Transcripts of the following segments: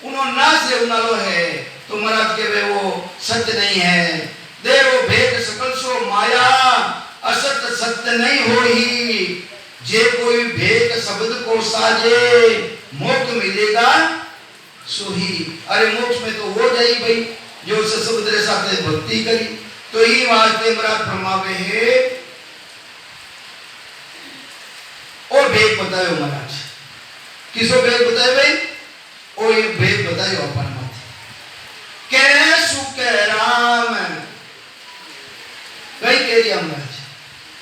उन्होंने ना से उनालो है तो महाराज के वे वो सत्य नहीं है। देवो भेद सकल सो माया असत सत्य नहीं हो ही। जे कोई भेद शब्द को साजे मोक्ष मिलेगा सो ही। अरे मोक्ष में तो हो जाई भाई जो शब्द रे साथ भक्ति करी। तो ही वास्ते महाराज फरमावे है और भेद बतायो महाराज। किसो भेद बताए भाई? ओ ये भेद बतायो अपन मत के सुख राम कई कह दिया महाराज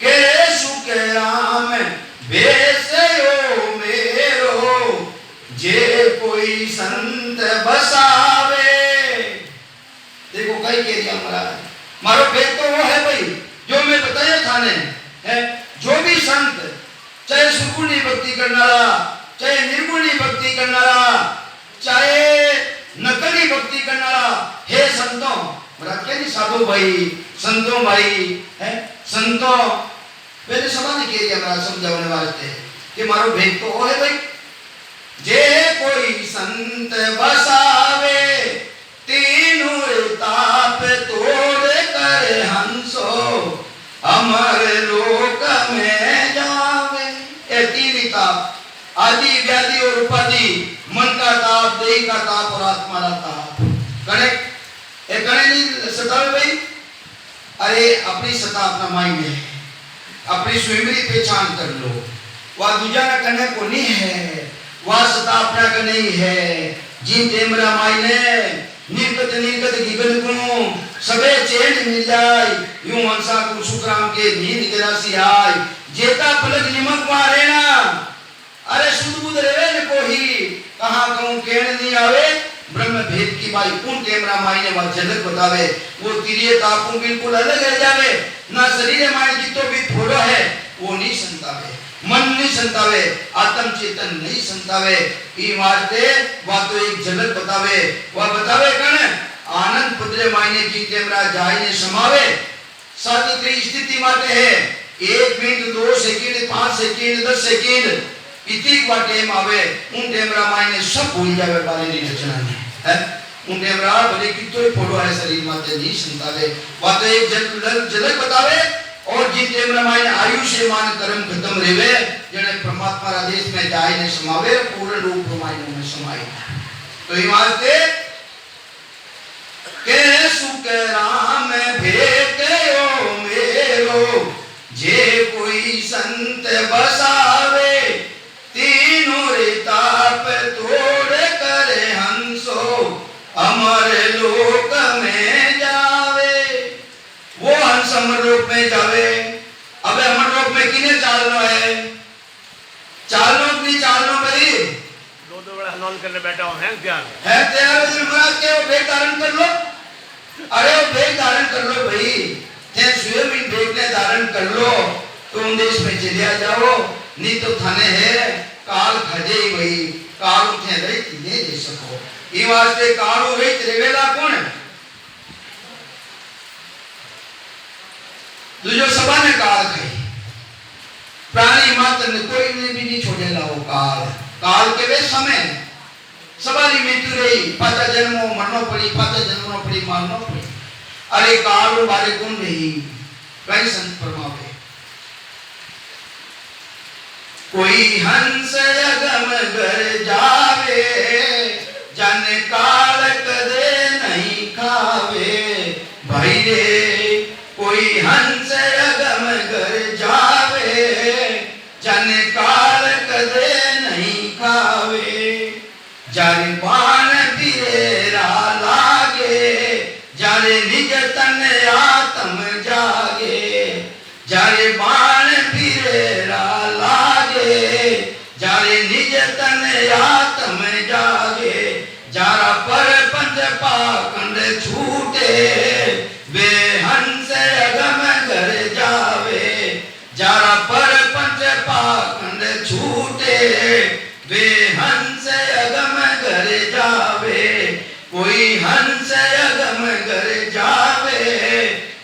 के सुख राम बेसयो मेरो जे कोई संत बसावे। देखो कई कह दिया महाराज मारो भेद तो वो है भाई जो मैं बताया था ने है। जो भी संत चाहे सुगुणी भक्ति करनारा चाहे निर्गुणी भक्ति करनारा चाहे नकली भक्ति करनारा हे संतों महाराज क्या नहीं साधु भाई संतों भाई है संतों पहले समाधि कह दिया महाराज समझाने वास्ते कि मारो भेद तो वो है भाई जे कोई संत बसावे तीनों ताप तोड़ कर हंसो अमर लोक में जावे। ये तीन ताप आदि व्याधि और उपाधि मन का ताप देह का ताप और आत्मा का ताप गणे नहीं सतावे भाई। अरे अपनी सता अपना माइंड है अपनी स्वयं पहचान कर लो। वह दूजा ना करने को नहीं है वह सता अपना का नहीं है। जिन तेमरा माइने निर्गत निर्गत गिगन को सबे चैन मिल जाए यूं मनसा को सुखराम के नींद के राशि आए जेता पलक निमक मारे ना। अरे सुध बुध रेवे न कोही कहां कहूं केण नहीं आवे। ब्रह्म भेद की भाई उन कैमरा मायने वह झलक बतावे। वो तिरिये तापों बिल्कुल अलग रह जावे ना शरीर माय जितो भी फोड़ो है वो नहीं संतावे मन नहीं संतावे आत्म चेतन नहीं संतावे। ई वास्ते वह तो एक झलक बतावे वह बतावे कण आनंद पदरे मायने की कैमरा जाय ने समावे। सावित्री स्थिति माटे है 1 मिनट 2 सेकंड 5 सेकंड 10 सेकंड इतनी बार टाइम आवे उन टाइम रामायण सब भूल जावे बारे नहीं रचना है उन टाइम रा भले कितने फोटो है शरीर माते नहीं संतावे बात एक झलक बतावे। और जिन टाइम रामायण आयुष्य मान कर्म खत्म रेवे जने परमात्मा रा देश में जाय ने समावे पूर्ण रूप रामायण में समाई। तो ई वास्ते के सुख राम भेटयो मेरो जे कोई संत बसावे तीनों रे ताप तोड़ कर हंसो अमर लोक में जावे। वो हंस अमर लोक में जावे। अबे अमर लोक में किने चालना है? चालनो नहीं चालनो भाई दो बड़ा हनन करने बैठा हूं है क्या है तैयार महाराज के वो भेद धारण कर लो। अरे वो भेद धारण कर लो भाई ते स्वयं ही भेद ने धारण कर लो तुम देश में चले जाओ नहीं तो थाने है काल खजे भाई काल उठे रही नहीं दे सको। ई वास्ते काल रही त्रिवेला कौन दूजो सभा ने काल कही प्राणी मात्र ने कोई ने भी नहीं छोड़े ला वो काल के वे समय सवाली मृत्यु रही पाता जन्मों मरनो पड़ी पाता जन्मों पड़ी मारनो पड़ी। अरे काल बारे कौन नहीं कई संत परमावे कोई हंस अगम घर जावे जन काल कदे नहीं खावे भाई रे। कोई हंस अगम घर जावे जन काल कदे नहीं खावे जारे बाण बिरेरा लागे जारे निज तन आत्म जागे जारे बाण बिरेरा जारे निज तन आत्म जागे जारा पर पंच पाखंड छूटे वे हंस अगम घर जावे जारा पर पंच पाखंड छूटे वे हंस अगम घर जावे। कोई हंस अगम घर जावे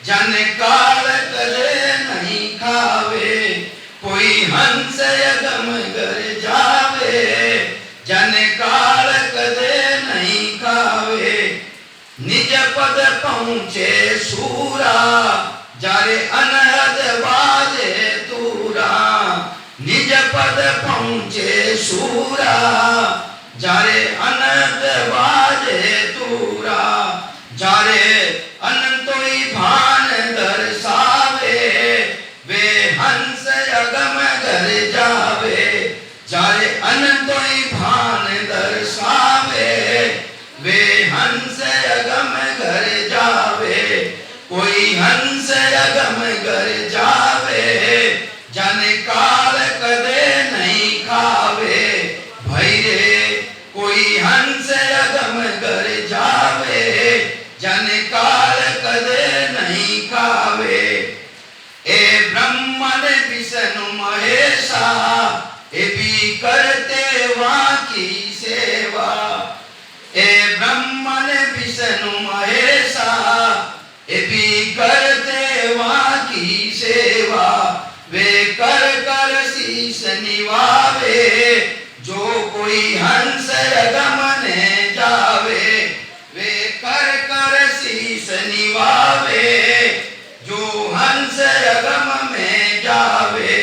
जन काल करे नहीं खावे। कोई हंस अगम घर जावे जन काल कदे नहीं पद पहुँचे सूरा जारे अनहद बाजे तूरा निज पद पहुँचे सूरा जारे अनंत बाजे तूरा जारे अनंतोई भान दर्शावे वे हंस अगम घर जावे जारे अनंतोई भान दर्शावे वे हंस अगम घर जावे कोई हंस अगम घर जावे जाने काल कदे नहीं खावे भैरे कोई हंस अगम घर जावे जाने काल कदे नहीं खावे ए ब्रह्मन विष्णु महेशा ए भी करते वहाँ की सेवा ए ब्रह्मन विष्णु महेशा ए भी करते वहाँ की सेवा वे कर कर शीश निवावे जो कोई हंस अगम ने जावे वे कर कर शीश निवावे जो हंस अगम में जावे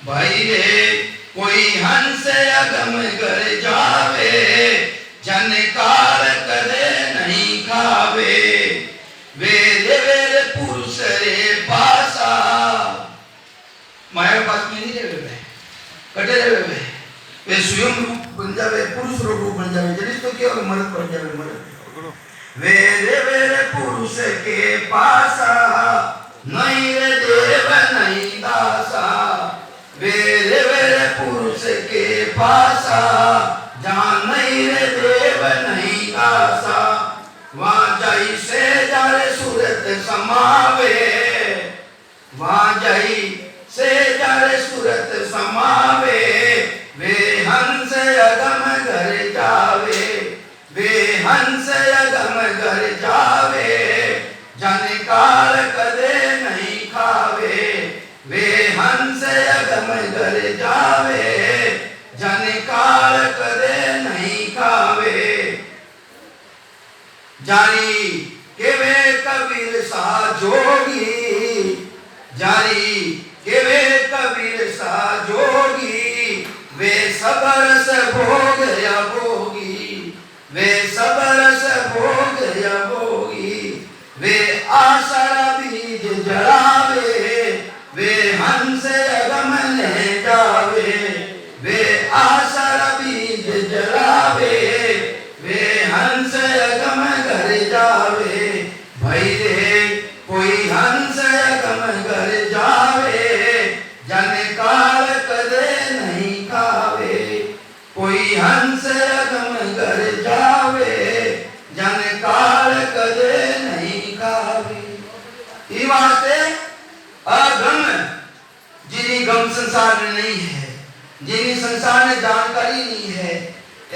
भाई रे कोई हंस अगम घर जावे जन काल कदे नहीं खावे वेद वेद पुरुष रे पासा माया पास में नहीं रहे कटे रहे वे स्वयं रूप बन जावे पुरुष रूप बन जावे जनिस तो क्या मर्द बन जावे मर्द वेरे वेरे पुरुष के पासा नहीं रे देव नहीं दासा वेरे वेरे पुरुष के पासा जहाँ नहीं रे देव नहीं दासा वहाँ जाई से जारे सूरत समावे वहाँ जाई से जारे सूरत समावे वे हंस अगम घर जावे वे हंस अगम घर जावे जाने काल कदे नहीं खावे वे हंस अगम घर जावे जाने काल कदे नहीं खावे जारी के वे कबीर सा जोगी जारी के वे कबीर सा जोगी वे सबरस भोग या भोगी वे सबरस भोग या भोगी वे आशा बीज जलावे वे हंस अगम ले जावे वे आशा बीज जलावे वे हंस अगम घर जावे भाई रे कोई हंस अगम घर जावे जाने काल कदे नहीं खावे कोई हंस अगम घर जावे जाने काल कदे नहीं खावे ये वास्ते अगम जिन्हीं गम संसार में नहीं है जिन्हीं संसार में जानकारी नहीं है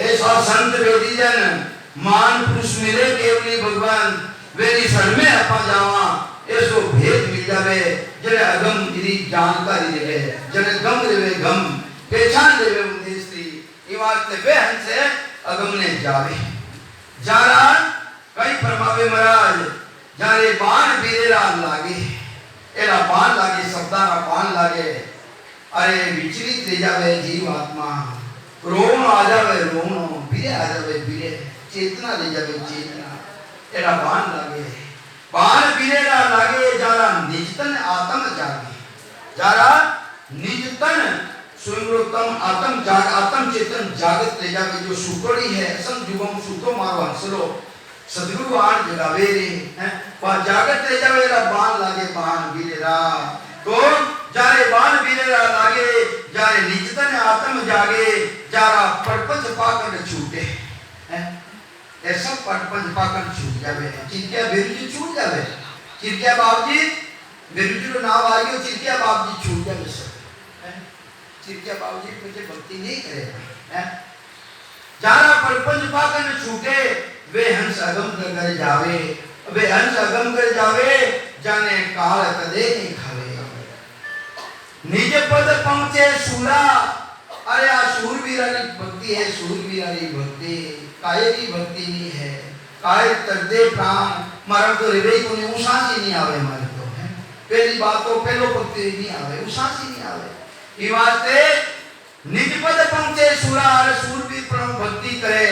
ऐसा संत वेदी जन मान पुरुष मिले केवली भगवान वेदी शरण में अपा जावा ऐसो भेद मिल जावे जरे अगम जिन्हीं जानकारी देवे जरे गम देवे गम पहचान देवे उन्हें ये वास्ते वे हंसे अगम ने जावे जारा कई परमावे महाराज जारे बाण बीरेरा लागे एरा बाण लागे शब्दारा बाण लागे अरे विचलित ले जावे जीव आत्मा रोण आ जावे रोण बीरे आ जावे बीरे चेतना ले जावे चेतना एरा बाण लागे बाण बीरेरा लागे जारा निजतन आत्म जागे जारा निजतन स्वयंतम आत्म चेतन जागत ले जावे जो सुकड़ी है संजुगम सुतो मारो हंसलो सदगुरु आन जगावे रे हैं पर जागत ले जावे रा बाण लागे बाण बीरेरा तो जारे बाण बीरेरा लागे जारे निजतन आत्म जागे जारा परपंच पाकर छूटे हैं ऐसा परपंच पाकर छूट जावे चिंतिया बिरुजी छूट जावे चिंतिया बाबजी बिरुजी रो नाम आ गयो चिंतिया बाबजी छूट जावे सब हैं चिंतिया बाबजी मुझे भक्ति नहीं करे हैं जारा परपंच पाकर छूटे वे हंस अगम कर जावे वे हंस अगम कर जावे जाने काल कदे नहीं खावे निज पद पहुंचे सूरा अरे आ सूरवीरा की भक्ति है सूरवीरा की भक्ति काये की भक्ति नहीं है काय कर दे प्राण मारा तो रिवे को ने उसासी नहीं आवे मारे तो है पहली बात तो पहलो पक्ति नहीं आवे उसासी नहीं आवे ई वास्ते निज पद पहुंचे सुरा और सूरबीर प्रण भक्ति करे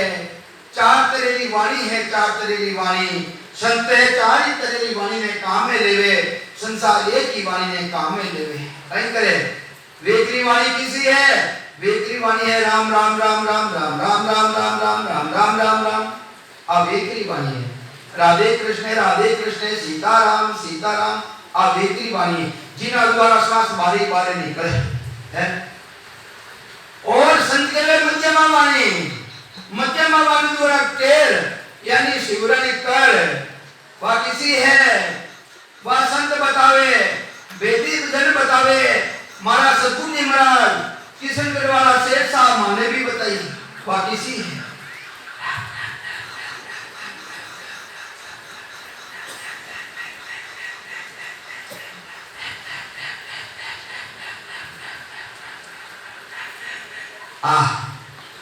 चार तेरी वाणी है चार तेरी वाणी संत है चार ही तेरी वाणी ने काम में लेवे संसार एक ही वाणी ने काम में लेवे कहीं करे वेकरी वाणी किसी है वेकरी वाणी है राम राम राम राम राम राम राम राम राम राम राम राम राम अब वेकरी वाणी है राधे कृष्ण सीताराम सीताराम अब वेकरी वाणी जिन्हें द्वारा श्वास बारी बारे निकले है और संत के मध्यमा वाणी द्वारा टेर यानी शिवरानी कर वह किसी है वह संत बतावे वेदी जन बतावे महाराज सतगुरु जी महाराज किशनगढ़ वाला शेर साहब माने भी बताई वह किसी है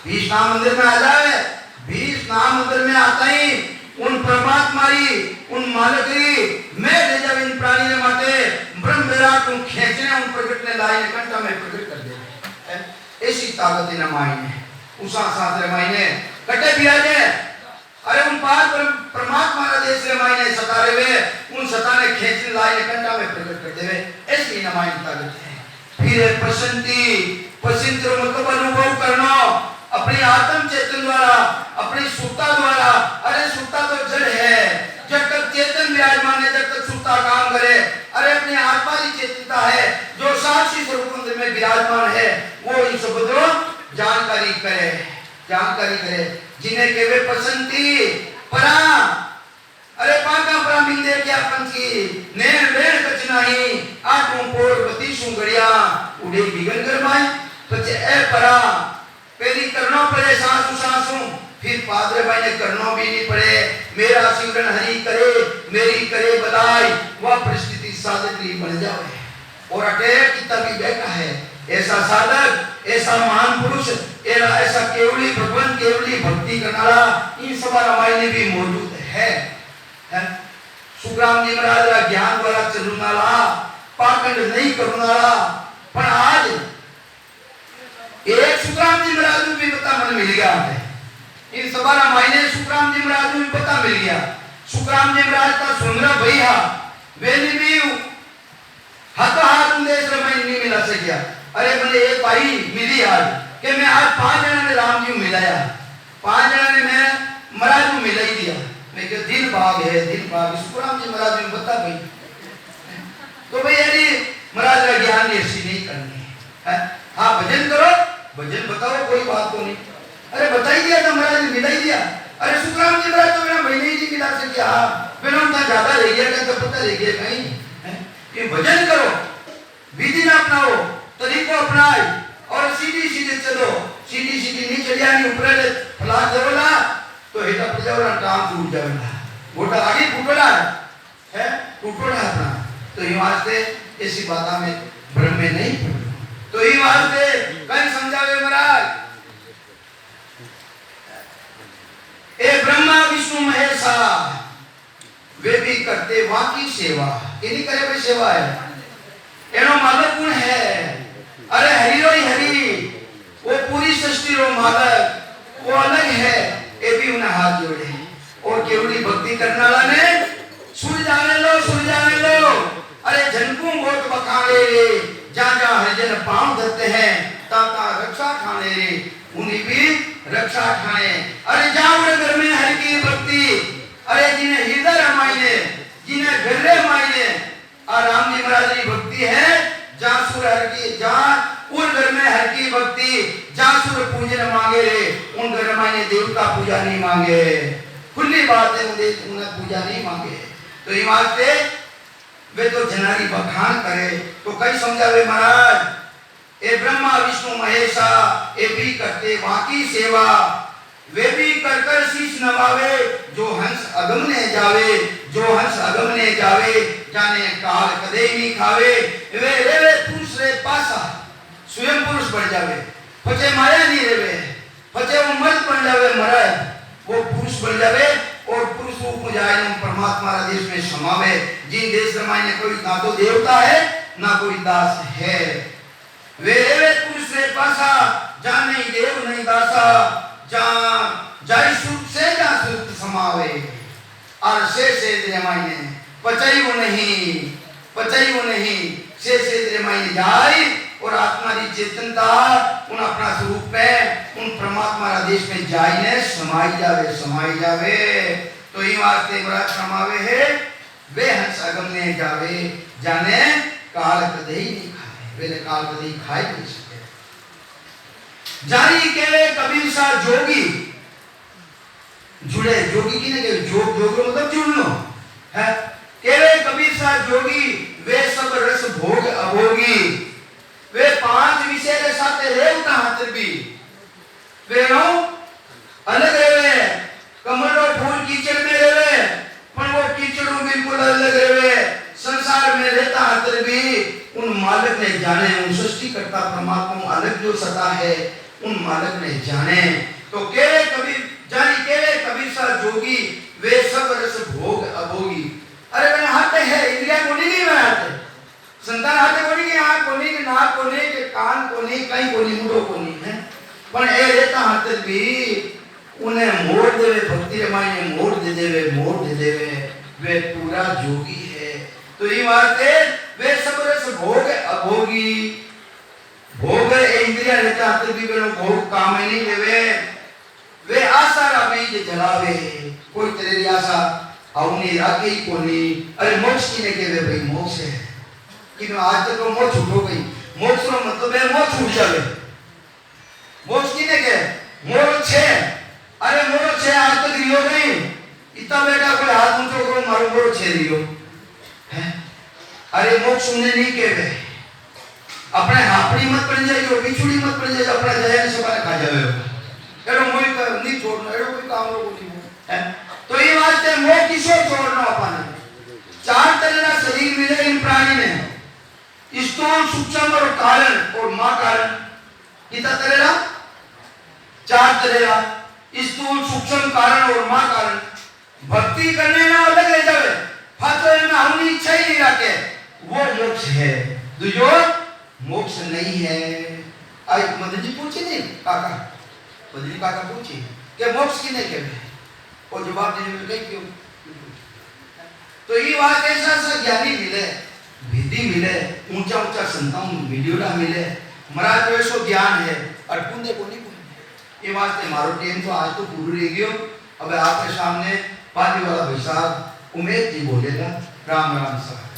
भीष्म मंदिर में आ जाए भीष्म मंदिर में आता ही उन परमात्मा उन मालकी मैं ले जब इन प्राणी ने माते ब्रह्म विराट को खींचने उन प्रकट ने लाए कंठा में प्रकट कर दे ऐसी ताकत इन माई ने उषा शास्त्र माई ने कटे भी आ जाए अरे उन पार परमात्मा का देश रे माई ने सतारे वे उन सता ने खींचने लाए कंठा में प्रकट कर देवे ऐसी इन माई ताकत है फिर पसंद मतलब अनुभव करना अपनी आत्म चेतन द्वारा अपनी सुक्ता द्वारा अरे सुक्ता तो जड़ है जब तक चेतन विराजमान है जब तक सुक्ता काम करे अरे अपनी आत्मा की चेतनता है जो साक्षी स्वरूप में विराजमान है वो इन शब्दों जानकारी करे जिन्हें केवे पसंदी परा अरे पाका ब्राह्मण दे क्या पंछी नैन वेण कच नहीं आठों पोर बतीसों गड़िया उड़े बिगन गरमाए पचे ए परा पहली करना पड़े सांसू फिर पादरे भाई ने करना भी नहीं पड़े मेरा सिमरन हरि करे मेरी करे बधाई वह परिस्थिति साधक बन जाए और अटैक कितना भी बैठा है ऐसा साधक ऐसा महान पुरुष ऐसा केवली भगवान केवली भक्ति करना इन सब रामायण में भी मौजूद है सुखराम जी महाराज का ज्ञान द्वारा चलूनाला पाखंड नहीं करूनाला पर आज एक सुखराम जी महाराज को भी पता मन मिल गया है इन सभा रामायण सुखराम जी महाराज को भी पता मिल गया सुखराम जी महाराज का सुंदर भैया वेली भी हाथ देश रामायण नहीं मिला सकिया अरे मैंने एक भाई मिली आज कि मैं आज 5 जना ने राम जी को मिलाया 5 जना ने मैं महाराज को मिला ही दिया मैं क्या दिल भाग सुखराम जी महाराज को बता भाई तो भाई यदि महाराज का ज्ञान ऐसी नहीं करनी है हाँ भजन करो भजन बताओ कोई बात तो नहीं अरे बता ही दिया था महाराज ने मिला ही दिया अरे सुखराम जी महाराज तो मेरा महीने ही नहीं मिला सके हाँ मैंने उनका ज्यादा रह गया तो पता रह गया कहीं ये भजन करो विधि ना अपनाओ तरीको अपनाए और सीधी चलो सीधी नहीं चलिया नहीं ऊपर फला देवला तो हेटा पड़ जाओ काम टूट जाएगा गोटा आगे टूटोड़ा है टूटोड़ा अपना तो ये वास्ते ऐसी बात में भ्रम में नहीं पड़ो तो ये वास्ते कहीं समझावे महाराज ए ब्रह्मा विष्णु महेशा वे भी करते वाकी सेवा ये नहीं करे भाई सेवा है एनो मालक गुण है अरे हरि रो हरि वो पूरी सृष्टि रो मालक वो अलग है ये भी उन्हें हाथ जोड़े और केवली भक्ति करने वाला ने सुन जाने लो अरे झनकू बहुत बखाने रे जहाँ हरिजन पांव धरते हैं ता रक्षा खाने रे उन्हीं भी रक्षा खाने अरे जाओ घर में हरि की भक्ति अरे जिन्हें हृदय रामायण जिन्हें घर रामायण और राम जी महाराज की भक्ति है जहाँ सुर हर की जहाँ उन घर में हर की भक्ति जहाँ सुर पूजन मांगे रे उन घर रामायण देवता पूजा नहीं मांगे खुली बात है उन्हें पूजा नहीं मांगे तो ये वास्ते वे तो जनारी बखान करे तो कई समझावे महाराज ए ब्रह्मा विष्णु महेशा ए भी करते वाकी सेवा वे भी कर शीश नवावे जो हंस अगमने जावे जाने काल कदे नहीं खावे वे रेवे पुरुष रे पासा स्वयं पुरुष बन जावे पचे माया नहीं रेवे पचे वो मर्द बन जावे मर्द वो पुरुष बन जावे और पुरुष स्वरूप में जाए परमात्मा रा देश में समावे। जिन देश रमाई ने कोई ना तो देवता है ना कोई दास है। वे पुरुष रे पासा जा नहीं देव नहीं दासा, जा जाई सुख से जा सुख समावे। और से रमाई ने पचाई वो नहीं से रमाई ने जाए और आत्मा की चेतनता उन अपना स्वरूप में उन परमात्मा आदेश में जाइने समाई जावे। तो ये वास्ते बड़ा समावे है वे हंस अगम ने जावे जाने काल कदे ही नहीं खाए, वे काल कदे ही खाए नहीं सके। जारी केवे कबीर सा जोगी जुड़े, जोगी की ने के जोग मतलब जुड़नो है। केवे कबीर सा जोगी वे सब रस भोग अभोगी। वे 5 विषय रे साथे रेवता हाथ भी वे नो अलग रेवे। कमलो फूल कीचड़ में रेवे पर वो कीचड़ों बिल्कुल अलग रेवे। संसार में रहता हाथ भी उन मालिक ने जाने, उन सृष्टिकर्ता परमात्मा अलग जो सता है उन मालिक ने जाने। तो केवे कबीर जानी केवे कबीर सा जोगी वे सब रस भोग अभोगी। अरे मैंने हाथ है इंद्रिया को नहीं बनाते, संतान हाथे कोनी के आँख कोनी के नाक कोनी के कान कोनी कहीं कोनी मुंडो कोनी है पर ए रहता हाथे भी उन्हें मोड़ देवे। भक्ति रमाई ने मोड़ दे देवे वे पूरा जोगी है। तो ये बात है वे सब रस भोग अभोगी। भोग इंद्रिया रहता हाथे भी वे भोग काम नहीं लेवे। वे आशा रा बीज जलावे, कोई तेरी आशा आवनी राखे ही कोनी। अरे मोक्ष की ने कहवे भाई मोक्ष है कि आज तक मोक्ष छूट हो गई। मोक्ष रो मतलब है मोक्ष छूट जावे। मोक्ष की ने के मोर छे, अरे मोर छे आज तक रियो नहीं। इतना बेटा कोई हाथ ऊंचो करो मारो मोर छे रियो है। अरे मोक्ष उन्हें नहीं कहवे। अपने हापड़ी मत पड़ जाइयो, बिछुड़ी मत पड़ जाइयो, अपना जहर से बाहर खा जावे। एरो मोई नहीं छोड़ना, एरो कोई काम रो नहीं है। तो ये वास्ते मोह किसो छोड़ना अपन। 4 तरह का शरीर मिले इन प्राणी में, स्थूल सूक्ष्म और कारण और मां कारण। कितना तरह 4 तरह स्थूल सूक्ष्म कारण और मां कारण। भक्ति करने ना अलग रह जावे, फातो में हमनी इच्छा ही नहीं रखे वो मोक्ष है। जो मोक्ष नहीं है। आई मदन जी पूछे नहीं काका, मदन काका पूछे कि मोक्ष की नहीं कहते और जवाब देने में कहीं क्यों। तो ये बात ऐसा ज्ञानी मिले, विधि मिले, ऊंचा संतान वीडियोला मिले, महाराज तो ऐसो ज्ञान है और पुण्य को नहीं पुण्य। ये वास्ते मारो टेम तो आज तो पूरी रह गयो। अब आपके सामने पानी वाला भाई साहब उमेश जी बोलेगा। राम राम साहब।